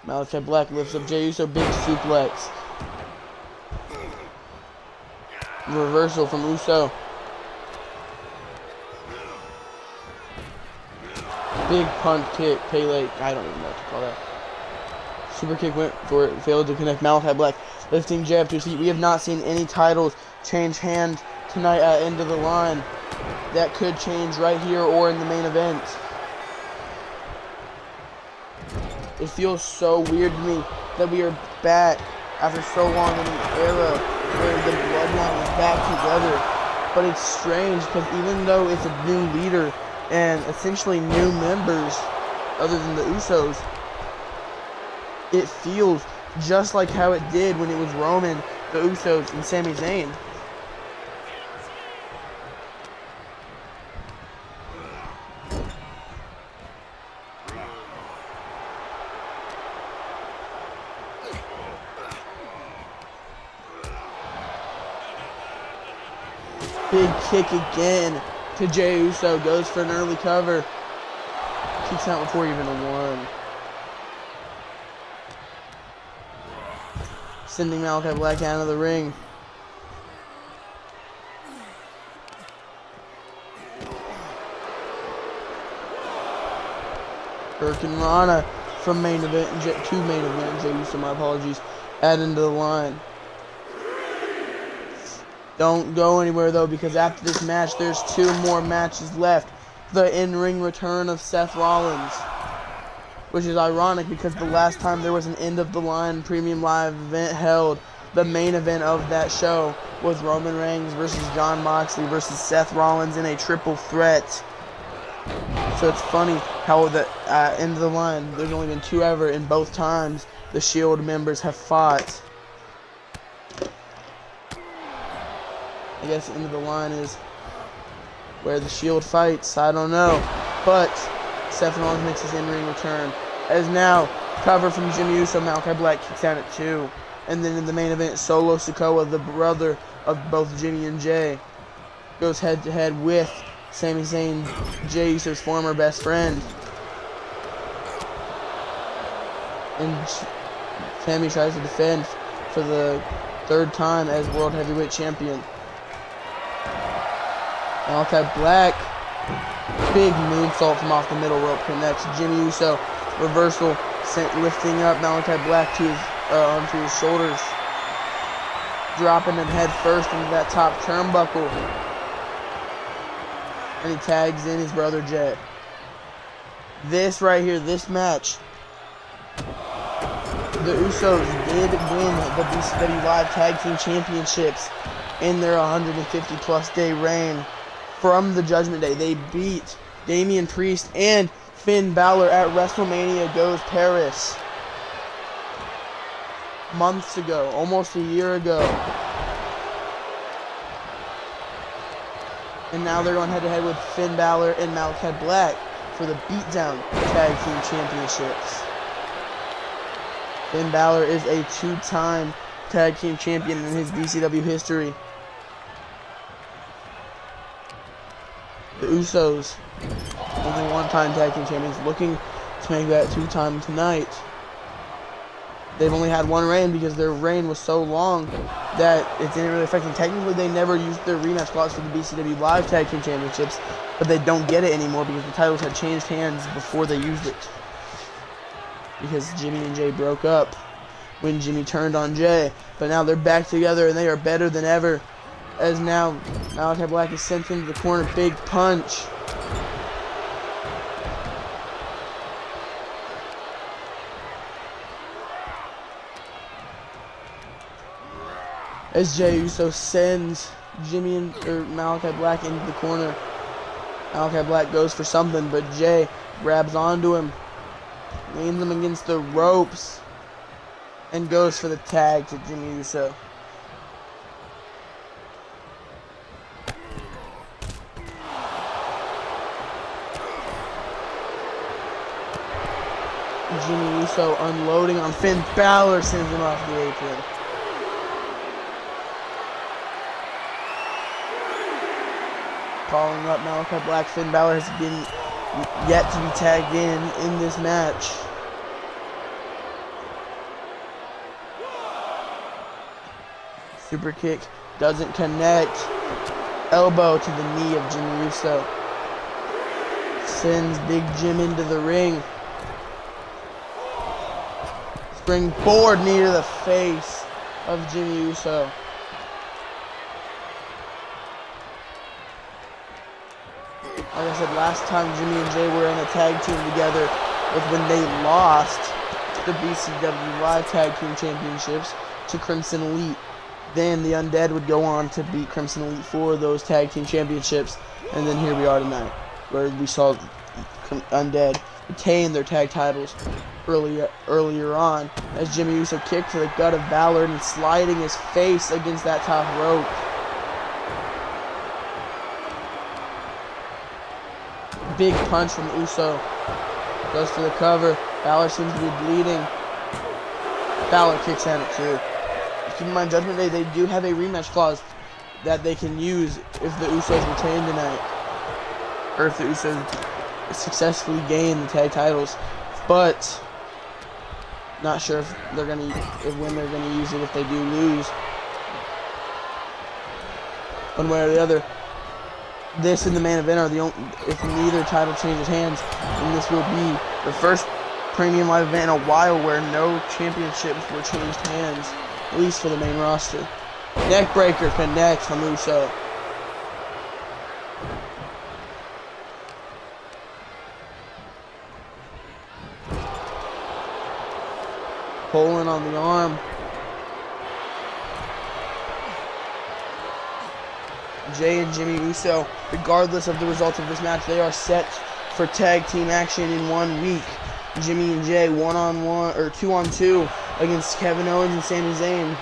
Malachi Black lifts up Jey Uso, big suplex. Reversal from Uso. Big punt kick, Pele, I don't even know what to call that. Super kick went for it, failed to connect. Malachi Black lifting Jey up to his feet. We have not seen any titles change hands tonight at end of the line. That could change right here or in the main event. It feels so weird to me that we are back after so long in an era where the bloodline is back together. But it's strange because even though it's a new leader and essentially new members other than the Usos, it feels just like how it did when it was Roman, the Usos, and Sami Zayn. Big kick again to Jey Uso. Goes for an early cover. Kicks out before even a one. Sending Malachi Black out of the ring. Hurricane Rana from main event, to main event, Jey Uso, my apologies, add into the line. Don't go anywhere though, because after this match, there's 2 more matches left. The in-ring return of Seth Rollins, which is ironic because the last time there was an end-of-the-line premium live event held, the main event of that show was Roman Reigns versus Jon Moxley versus Seth Rollins in a triple threat. So it's funny how the end of the line, there's only been 2 ever, and both times the Shield members have fought. I guess end of the line is where the Shield fights. I don't know. But Seth Rollins makes his in-ring return. As now, cover from Jimmy Uso, Malachi Black kicks out at 2. And then in the main event, Solo Sikoa, the brother of both Jimmy and Jey, goes head-to-head with Sami Zayn, Jey Uso's former best friend. And Sami tries to defend for the 3rd time as World Heavyweight Champion. Malachi Black, big moonsault from off the middle rope connects Jimmy Uso. Reversal, lifting up Malachi Black to his onto his shoulders, dropping him head first into that top turnbuckle, and he tags in his brother Jey. This right here, this match, the Usos did win the BCW Live Tag Team Championships in their 150-plus day reign from the Judgment Day. They beat Damian Priest and Finn Balor at WrestleMania Goes Paris months ago, almost a year ago. And now they're going head-to-head with Finn Balor and Malachi Black for the Beatdown Tag Team Championships. Finn Balor is a 2-time Tag Team Champion in his BCW history. The Usos, only 1-time Tag Team Champions, looking to make that 2-time tonight. They've only had 1 reign because their reign was so long that it didn't really affect them. Technically, they never used their rematch clause for the BCW Live Tag Team Championships, but they don't get it anymore because the titles had changed hands before they used it. Because Jimmy and Jey broke up when Jimmy turned on Jey. But now they're back together and they are better than ever. As now Malachi Black is sent into the corner. Big punch. As Jey Uso sends Malachi Black into the corner. Malachi Black goes for something, but Jey grabs onto him, leans him against the ropes, and goes for the tag to Jimmy Uso. Jimmy Uso unloading on Finn Balor, sends him off the apron. Calling up Malachi Black. Finn Balor has been yet to be tagged in this match. Super kick doesn't connect. Elbow to the knee of Jimmy Uso. Sends Big Jim into the ring. Springboard knee to the face of Jimmy Uso. Like I said, last time Jimmy and Jay were in a tag team together was when they lost the BCW Live Tag Team Championships to Crimson Elite. Then the Undead would go on to beat Crimson Elite for those tag team championships. And then here we are tonight, where we saw Undead retain their tag titles earlier on, as Jimmy Uso kicked to the gut of Ballard and sliding his face against that top rope. Big punch from Uso. Goes for the cover. Ballard seems to be bleeding. Ballard kicks at it too. Keep in mind, Judgment Day, they do have a rematch clause that they can use if the Usos retain tonight, or if the Usos successfully gain the tag titles. But not sure if they're when they're gonna use it if they do lose. One way or the other. This and the main event are the only, if neither title changes hands, then this will be the first premium live event in a while where no championships were changed hands, at least for the main roster. Neckbreaker connects from Uso. Pulling on the arm. Jay and Jimmy Uso, regardless of the result of this match, they are set for tag team action in 1 week. Jimmy and Jay 1-on-1 or 2-on-2 against Kevin Owens and Sami Zayn.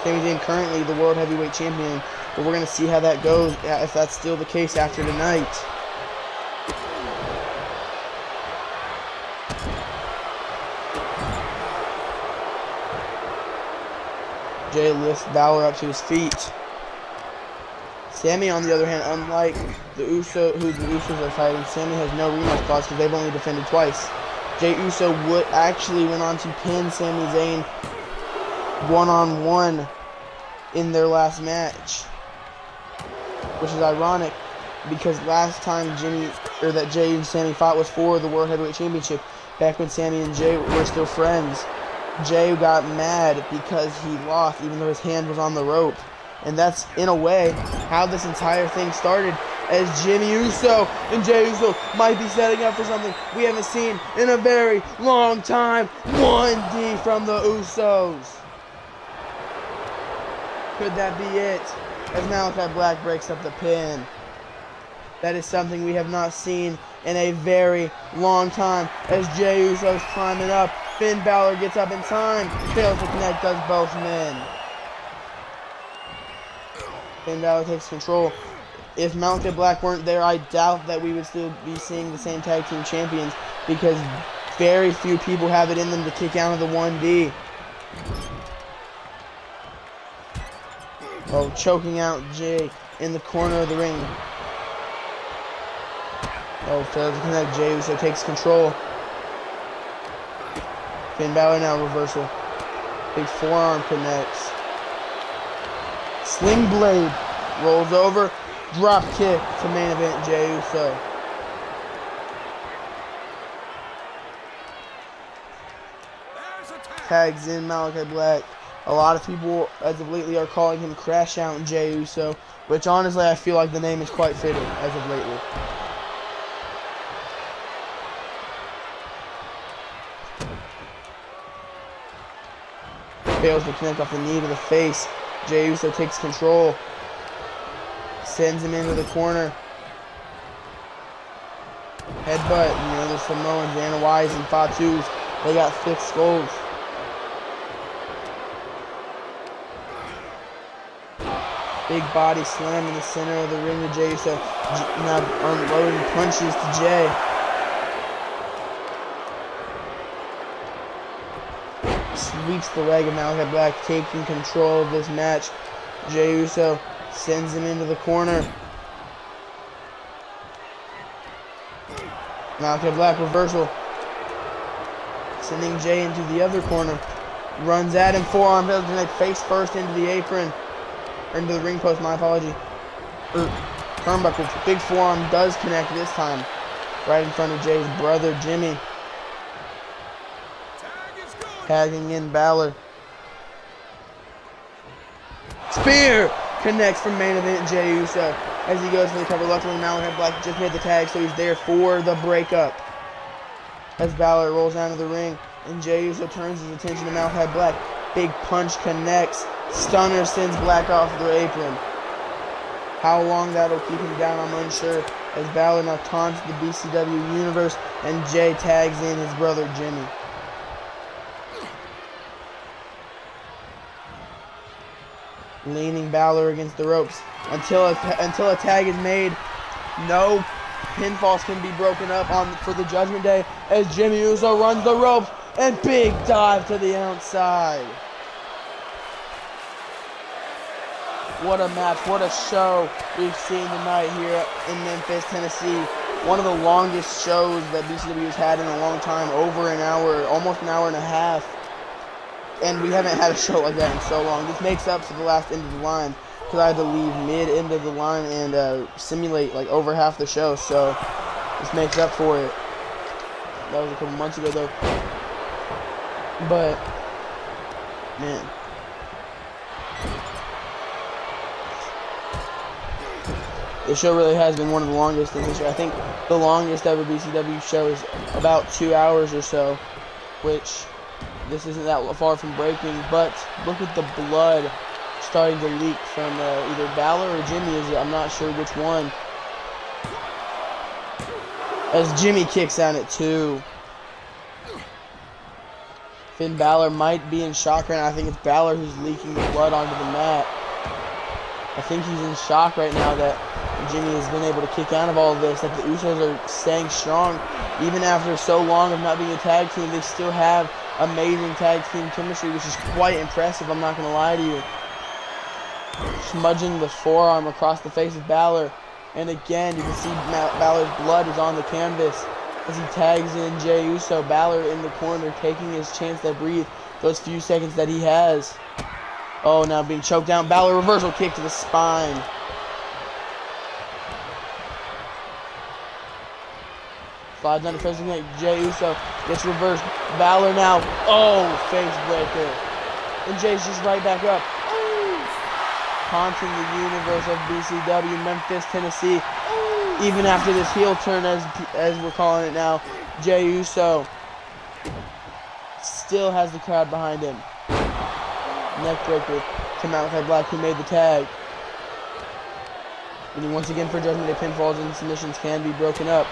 Sami Zayn currently the World Heavyweight Champion, but we're going to see how that goes, if that's still the case after tonight. Jay lifts Balor up to his feet. Sami, on the other hand, unlike the Usos are fighting, Sami has no rematch clause because they've only defended twice. Jay Uso went on to pin Sami Zayn 1-on-1 in their last match, which is ironic because last time Jay and Sami fought was for the World Heavyweight Championship, back when Sami and Jay were still friends. Jay got mad because he lost, even though his hand was on the rope. And that's, in a way, how this entire thing started, as Jimmy Uso and Jay Uso might be setting up for something we haven't seen in a very long time. 1D from the Usos. Could that be it? As Malachi Black breaks up the pin. That is something we have not seen in a very long time, as Jay Uso's climbing up. Finn Balor gets up in time, fails to connect, does both men. Finn Balor takes control. If Malachi Black weren't there, I doubt that we would still be seeing the same tag team champions, because very few people have it in them to kick out of the 1D. Oh, choking out Jay in the corner of the ring. Oh, fails to connect. Jay Uso takes control. Finn Balor now reversal. Big forearm connects. Sling blade. Rolls over. Drop kick to main event Jay Uso. Tags in Malachi Black. A lot of people, as of lately, are calling him Crash Out Jay Uso, which honestly I feel like the name is quite fitting as of lately. Fails to connect off the knee to the face. Jay Uso takes control. Sends him into the corner. Headbutt. You know, the Samoans, Dana Wise, and Fatu's, they got thick skulls. Big body slam in the center of the ring to Jay Uso. Now unloading punches to Jay. Sweeps the leg of Malachi Black, taking control of this match. Jay Uso sends him into the corner. Malachi Black reversal. Sending Jay into the other corner. Runs at him, forearm face first into the apron. Or into the ring post, my apology. Turnbuckle, big forearm does connect this time. Right in front of Jay's brother, Jimmy. Tagging in Balor. Spear connects from main event Jey Uso as he goes for the cover. Luckily, Malachi Black just made the tag, so he's there for the breakup. As Balor rolls down to the ring, and Jey Uso turns his attention to Malachi Black. Big punch connects. Stunner sends Black off the apron. How long that'll keep him down, I'm unsure. As Balor now taunts the BCW Universe, and Jay tags in his brother Jimmy. Leaning Balor against the ropes until a tag is made. No pinfalls can be broken up for the Judgment Day as Jimmy Uso runs the ropes and big dive to the outside. What a match, what a show we've seen tonight here in Memphis, Tennessee. One of the longest shows that BCW has had in a long time, over an hour, almost an hour and a half. And we haven't had a show like that in so long. This makes up for the last end of the line because I had to leave mid-end of the line and simulate like over half the show. So this makes up for it. That was a couple months ago though. But, man. The show really has been one of the longest in history. I think the longest ever BCW show is about 2 hours or so, which this isn't that far from breaking, but look at the blood starting to leak from either Balor or Jimmy. I'm not sure which one. As Jimmy kicks out at 2. Finn Balor might be in shock right now. I think it's Balor who's leaking the blood onto the mat. I think he's in shock right now that Jimmy has been able to kick out of all of this, that the Usos are staying strong. Even after so long of not being a tag team, they still have amazing tag team chemistry, which is quite impressive, I'm not going to lie to you. Smudging the forearm across the face of Balor. And again, you can see Balor's blood is on the canvas as he tags in Jey Uso. Balor in the corner, taking his chance to breathe those few seconds that he has. Oh, now being choked down. Balor reversal kick to the spine. Slides under pressure neck. Jey Uso gets reversed. Balor now. Oh, face breaker. And Jay's just right back up. Haunting the universe of BCW, Memphis, Tennessee. Even after this heel turn, as we're calling it now, Jey Uso still has the crowd behind him. Neckbreaker to Malachi Black, who made the tag. And once again for Judgment Day, pinfalls and submissions can be broken up.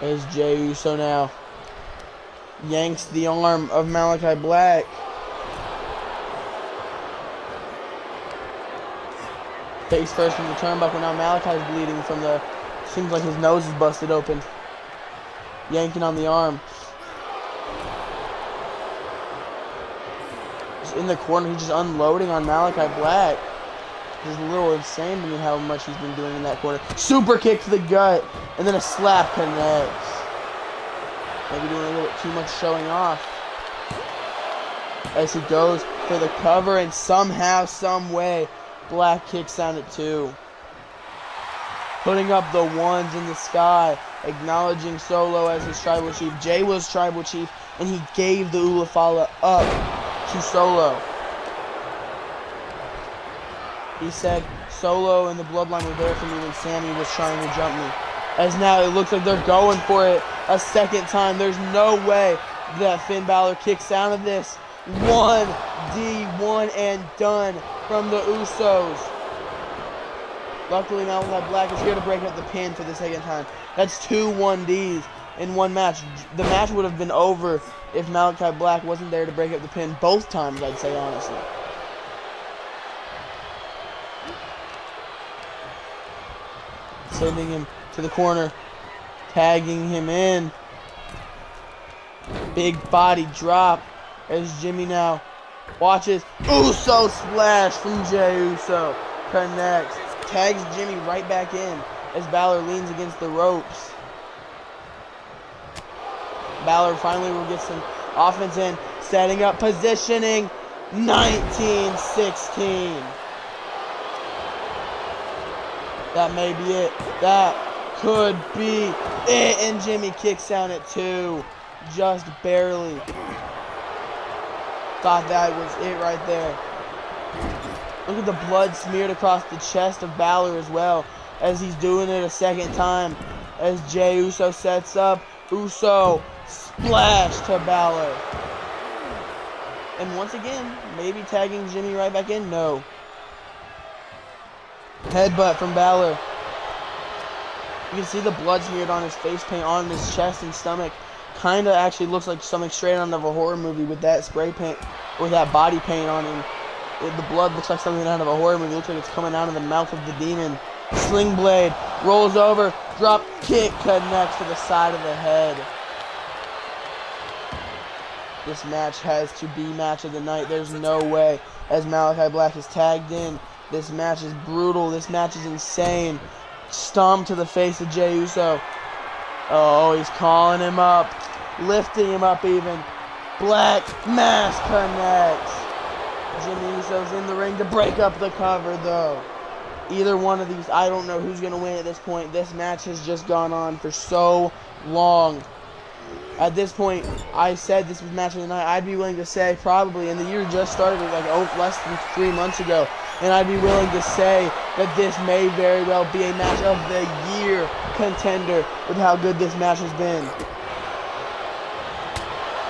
As Jey Uso now yanks the arm of Malachi Black. Face first from the turnbuckle. Now Malachi's bleeding from the... Seems like his nose is busted open. Yanking on the arm. Just in the corner, he's just unloading on Malachi Black. It's a little insane to me how much he's been doing in that corner. Super kick to the gut, and then a slap connects. Maybe doing a little bit too much showing off. As he goes for the cover, and somehow, some way, Black kicks out at 2. Putting up the ones in the sky, acknowledging Solo as his tribal chief. Jay was tribal chief, and he gave the Ulafala up to Solo. He said, Solo and the Bloodline were there for me when Sammy was trying to jump me. As now it looks like they're going for it a second time. There's no way that Finn Balor kicks out of this. 1D, one and done from the Usos. Luckily, Malachi Black is here to break up the pin for the second time. That's 2 1Ds in one match. The match would have been over if Malachi Black wasn't there to break up the pin both times, I'd say, honestly. Sending him to the corner, tagging him in. Big body drop as Jimmy now watches. Uso splash from Jey Uso. Connects. Tags Jimmy right back in as Balor leans against the ropes. Balor finally will get some offense in, setting up, positioning, 19-16. That may be it. That could be it. And Jimmy kicks out at 2. Just barely. Thought that was it right there. Look at the blood smeared across the chest of Balor as well, as he's doing it a second time. As Jey Uso sets up, Uso splash to Balor. And once again, maybe tagging Jimmy right back in. No. Headbutt from Balor. You can see the blood smeared on his face paint, on his chest and stomach. Kinda actually looks like something straight out of a horror movie with that spray paint, or that body paint on him. The blood looks like something out of a horror movie. It looks like it's coming out of the mouth of the demon. Sling blade, rolls over, drop kick, connects to the side of the head. This match has to be match of the night. There's no way. As Malachi Black is tagged in, this match is brutal. This match is insane. Stomp to the face of Jey Uso. Oh, he's calling him up, lifting him up even. Black Mass connects. Jimmy Uso's in the ring to break up the cover, though. Either one of these, I don't know who's going to win at this point. This match has just gone on for so long. At this point, I said this was match of the night. I'd be willing to say probably, and the year just started like less than 3 months ago, and I'd be willing to say that this may very well be a match of the year contender with how good this match has been.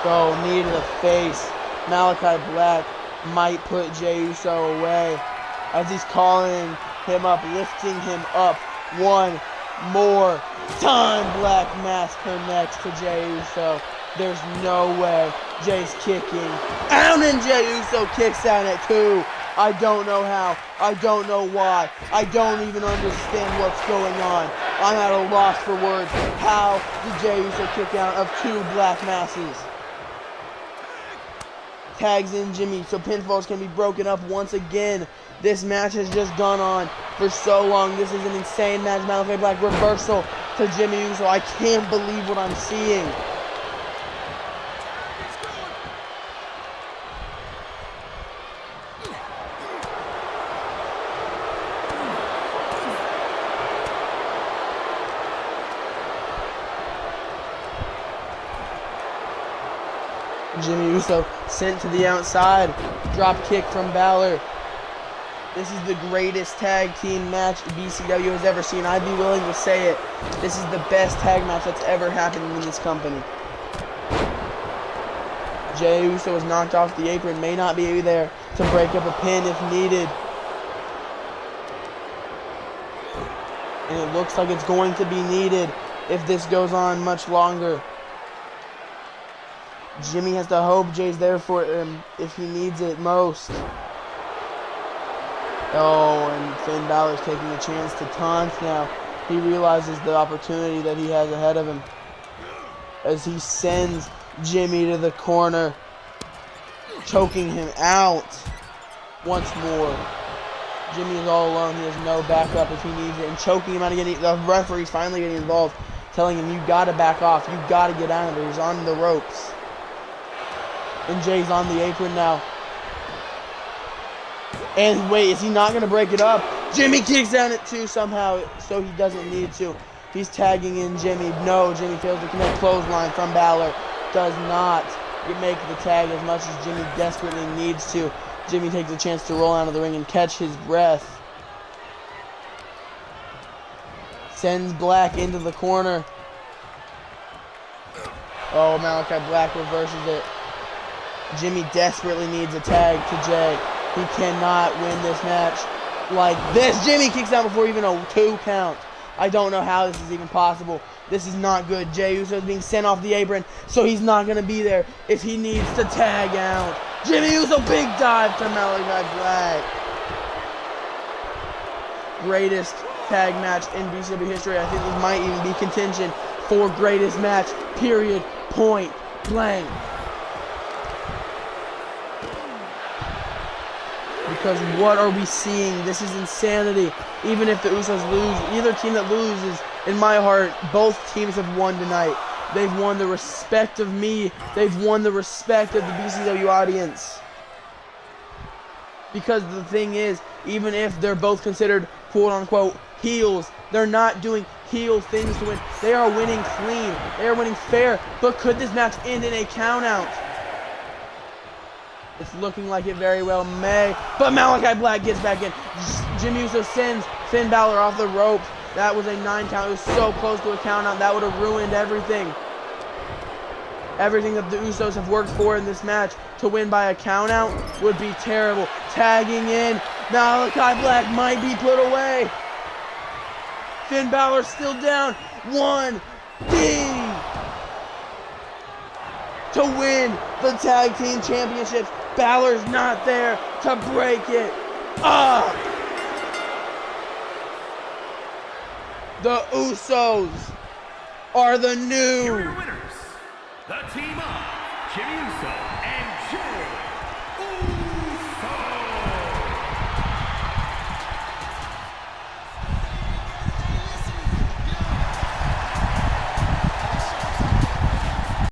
Oh, knee to the face. Malachi Black might put Jey Uso away as he's calling him up, lifting him up one more time. Black Mass connects to Jey Uso. There's no way. Jey's kicking out, and Jey Uso kicks out at 2. I don't know how. I don't know why. I don't even understand what's going on. I'm at a loss for words. How did Jey Uso kick out of 2 Black Masses? Tags in Jimmy so pinfalls can be broken up once again. This match has just gone on for so long. This is an insane match. Malachi Black reversal to Jimmy Uso. I can't believe what I'm seeing. Jimmy Uso sent to the outside. Drop kick from Balor. This is the greatest tag team match BCW has ever seen. I'd be willing to say it. This is the best tag match that's ever happened in this company. Jey Uso is knocked off the apron. May not be there to break up a pin if needed. And it looks like it's going to be needed if this goes on much longer. Jimmy has to hope Jay's there for him if he needs it most. Oh, and Finn Balor's taking a chance to taunt now. He realizes the opportunity that he has ahead of him as he sends Jimmy to the corner, choking him out once more. Jimmy is all alone. He has no backup if he needs it, and choking him out again. The referee's finally getting involved, telling him, you got to back off. You got to get out of there. He's on the ropes. And Jay's on the apron now. And wait, is he not going to break it up? Jimmy kicks out at 2 somehow, so he doesn't need to. He's tagging in Jimmy. No, Jimmy fails to connect. Clothesline from Balor. Does not make the tag as much as Jimmy desperately needs to. Jimmy takes a chance to roll out of the ring and catch his breath. Sends Black into the corner. Oh, Malachi Black reverses it. Jimmy desperately needs a tag to Jay. He cannot win this match like this. Jimmy kicks out before even a 2 count. I don't know how this is even possible. This is not good. Jey Uso is being sent off the apron, so he's not going to be there if he needs to tag out. Jimmy Uso, big dive to Malachi Black. Greatest tag match in BCW history. I think this might even be contention for greatest match, period, point blank. Because what are we seeing? This is insanity. Even if the Usos lose, either team that loses, in my heart, both teams have won tonight. They've won the respect of me. They've won the respect of the BCW audience. Because the thing is, even if they're both considered quote-unquote heels, they're not doing heel things to win. They are winning clean. They are winning fair. But could this match end in a countout? It's looking like it very well may. But Malachi Black gets back in. Jimmy Uso sends Finn Balor off the rope. That was a 9 count. It was so close to a countout. That would have ruined everything. Everything that the Usos have worked for in this match to win by a countout would be terrible. Tagging in. Malachi Black might be put away. Finn Balor still down. 1, D. To win the tag team championships. Balor's not there to break it up. The Usos are the new winners, the team of Jimmy Uso and Jay